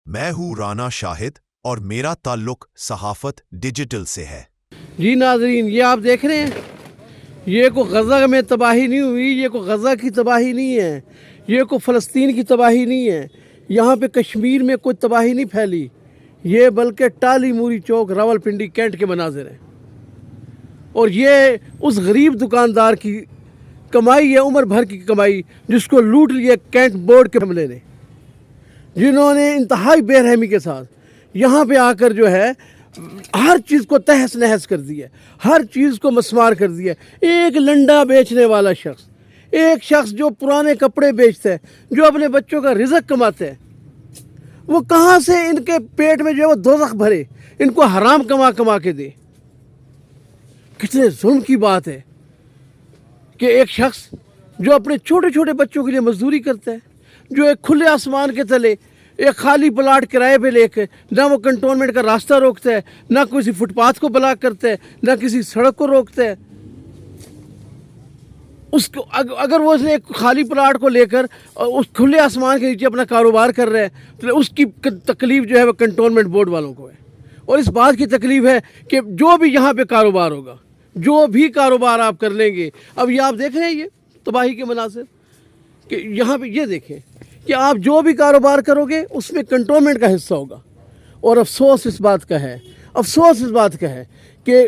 میں ہوں رانا شاہد اور میرا تعلق صحافت ڈیجیٹل سے ہے۔ جی ناظرین، یہ آپ دیکھ رہے ہیں، یہ کوئی غزہ میں تباہی نہیں ہوئی، یہ کوئی غزہ کی تباہی نہیں ہے، یہ کوئی فلسطین کی تباہی نہیں ہے، یہاں پہ کشمیر میں کوئی تباہی نہیں پھیلی، یہ بلکہ ٹالی موری چوک راولپنڈی کینٹ کے مناظر ہیں۔ اور یہ اس غریب دکاندار کی کمائی ہے، عمر بھر کی کمائی، جس کو لوٹ لیا کینٹ بورڈ کے حملے نے، جنہوں نے انتہائی بے رحمی کے ساتھ یہاں پہ آ کر جو ہے ہر چیز کو تہس نہس کر دیا، ہر چیز کو مسمار کر دیا۔ ایک لنڈا بیچنے والا شخص، ایک شخص جو پرانے کپڑے بیچتا ہے، جو اپنے بچوں کا رزق کماتا ہے، وہ کہاں سے ان کے پیٹ میں جو ہے وہ دوزخ بھرے، ان کو حرام کما کما کے دے۔ کتنے ظلم کی بات ہے کہ ایک شخص جو اپنے چھوٹے چھوٹے بچوں کے لیے مزدوری کرتا ہے، جو ایک کھلے آسمان کے تلے ایک خالی پلاٹ کرائے پہ لے کے نہ وہ کنٹونمنٹ کا راستہ روکتا ہے، نہ کسی فٹ پاتھ کو بلاک کرتا ہے، نہ کسی سڑک کو روکتا ہے، اس کو اگر وہ ایک خالی پلاٹ کو لے کر اس کھلے آسمان کے نیچے اپنا کاروبار کر رہا ہے تو اس کی تکلیف جو ہے وہ کنٹونمنٹ بورڈ والوں کو ہے، اور اس بات کی تکلیف ہے کہ جو بھی یہاں پہ کاروبار ہوگا، جو بھی کاروبار آپ کر لیں گے، اب یہ آپ دیکھ رہے ہیں یہ تباہی کے مناظر کہ یہاں پہ یہ دیکھیں کہ آپ جو بھی کاروبار کرو گے اس میں کنٹونمنٹ کا حصہ ہوگا۔ اور افسوس اس بات کا ہے کہ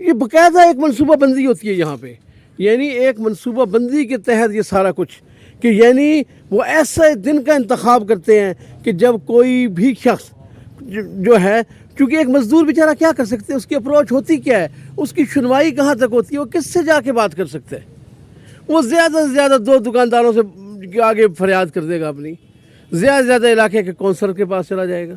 یہ باقاعدہ ایک منصوبہ بندی ہوتی ہے یہاں پہ، یعنی ایک منصوبہ بندی کے تحت یہ سارا کچھ، کہ یعنی وہ ایسے دن کا انتخاب کرتے ہیں کہ جب کوئی بھی شخص جو ہے، چونکہ ایک مزدور بیچارہ کیا کر سکتے ہیں، اس کی اپروچ ہوتی کیا ہے، اس کی سنوائی کہاں تک ہوتی ہے، وہ کس سے جا کے بات کر سکتا ہے؟ وہ زیادہ سے زیادہ دو دکانداروں سے آگے فریاد کر دے گا اپنی، زیادہ سے زیادہ علاقے کے کونسلر کے پاس چلا جائے گا،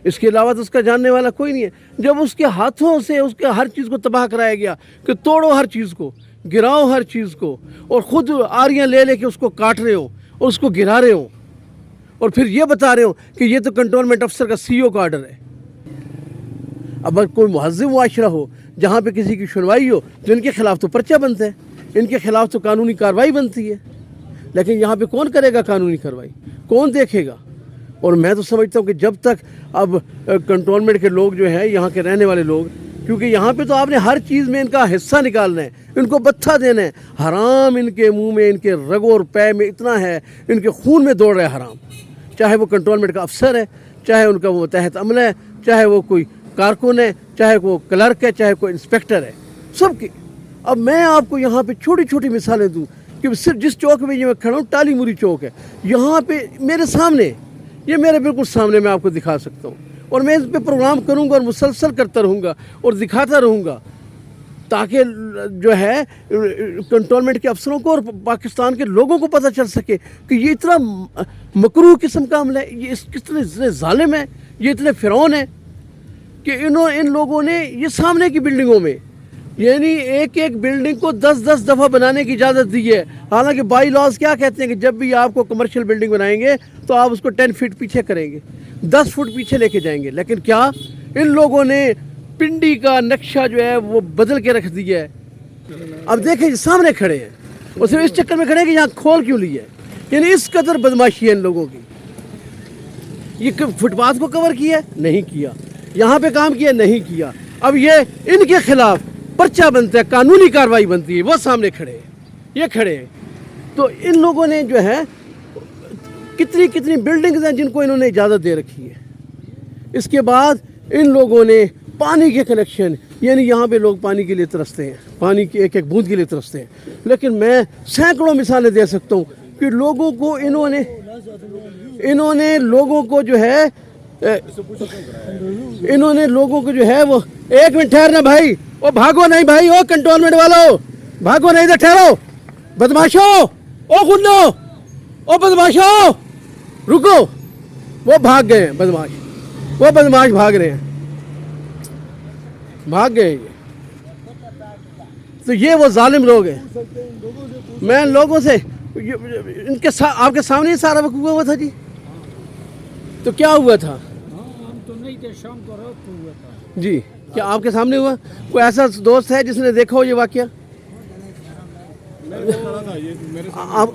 اس کے علاوہ تو اس کا جاننے والا کوئی نہیں ہے۔ جب اس کے ہاتھوں سے اس کے ہر چیز کو تباہ کرایا گیا کہ توڑو ہر چیز کو، گراؤ ہر چیز کو، اور خود آریاں لے لے کے اس کو کاٹ رہے ہو اور اس کو گرا رہے ہو، اور پھر یہ بتا رہے ہو کہ یہ تو کنٹونمنٹ افسر کا سی او کا آرڈر ہے۔ اب اگر کوئی مہذب معاشرہ ہو جہاں پہ کسی کی سنوائی ہو تو ان کے خلاف تو پرچہ بنتا ہے، ان کے خلاف تو قانونی کارروائی بنتی ہے، لیکن یہاں پہ کون کرے گا قانونی کارروائی، کون دیکھے گا؟ اور میں تو سمجھتا ہوں کہ جب تک اب کنٹونمنٹ کے لوگ جو ہیں، یہاں کے رہنے والے لوگ، کیونکہ یہاں پہ تو آپ نے ہر چیز میں ان کا حصہ نکالنا ہے، ان کو بتھا دینا ہے، حرام ان کے منہ میں، ان کے رگوں اور پے میں اتنا ہے، ان کے خون میں دوڑ رہا ہے حرام، چاہے وہ کنٹونمنٹ کا افسر ہے، چاہے ان کا وہ تحت عملہ ہے، چاہے وہ کوئی کارکن ہے، چاہے وہ کلرک ہے، چاہے کوئی انسپیکٹر ہے، سب کی۔ اب میں آپ کو یہاں پہ چھوٹی چھوٹی مثالیں دوں کہ صرف جس چوک میں یہ میں کھڑا ہوں، ٹالی موری چوک ہے، یہاں پہ میرے سامنے، یہ میرے بالکل سامنے میں آپ کو دکھا سکتا ہوں، اور میں اس پہ پروگرام کروں گا اور مسلسل کرتا رہوں گا اور دکھاتا رہوں گا، تاکہ جو ہے کنٹونمنٹ کے افسروں کو اور پاکستان کے لوگوں کو پتہ چل سکے کہ یہ اتنا مکروہ قسم کا عمل ہے، یہ کتنے ظالم ہے، یہ اتنے فرعون ہیں کہ ان لوگوں نے یہ سامنے کی بلڈنگوں میں، یعنی ایک ایک بلڈنگ کو 10 دفعہ بنانے کی اجازت دی ہے۔ حالانکہ بائی لاز کیا کہتے ہیں کہ جب بھی آپ کو کمرشل بلڈنگ بنائیں گے تو آپ اس کو 10 فٹ پیچھے کریں گے، 10 فٹ پیچھے لے کے جائیں گے، لیکن کیا ان لوگوں نے پنڈی کا نقشہ جو ہے وہ بدل کے رکھ دیا ہے۔ اب دیکھیں سامنے کھڑے ہیں، اور صرف اس چکر میں کھڑے ہیں کہ یہاں کھول کیوں لیا ہے، یعنی اس قدر بدماشی ہے ان لوگوں کی۔ یہ فٹ پاتھ کو کور کیا ہے؟ نہیں کیا۔ یہاں پہ کام کیا؟ نہیں کیا۔ اب یہ ان کے خلاف پرچہ بنتا ہے، قانونی کارروائی بنتی ہے، وہ سامنے کھڑے ہیں، یہ کھڑے ہیں۔ تو ان لوگوں نے جو ہے کتنی بلڈنگز ہیں جن کو انہوں نے اجازت دے رکھی ہے۔ اس کے بعد ان لوگوں نے پانی کے کنیکشن، یعنی یہاں پہ لوگ پانی کے لیے ترستے ہیں، پانی کی ایک ایک بوند کے لیے ترستے ہیں، لیکن میں سینکڑوں مثالیں دے سکتا ہوں کہ لوگوں کو انہوں نے لوگوں کو جو ہے وہ ایک منٹ ٹھہرنا بھائی، او بھاگو نہیں بھائی، او کنٹونمنٹ والو بھاگو نہیں، تو ٹھہرو بدماشو، او گنڈو، او بدماشو رکو۔ وہ بھاگ گئے ہیں بدماش، وہ بدماش بھاگ رہے ہیں، بھاگ گئے یہ۔ تو یہ وہ ظالم لوگ ہیں۔ میں لوگوں سے ان کے آپ کے سامنے ہی سارا وقوع ہوا تھا جی، تو کیا ہوا تھا؟ ہم تو نہیں تھے، شام کو رات کو ہوا تھا جی، کیا آپ کے سامنے ہوا؟ کوئی ایسا دوست ہے جس نے دیکھا ہو یہ واقعہ؟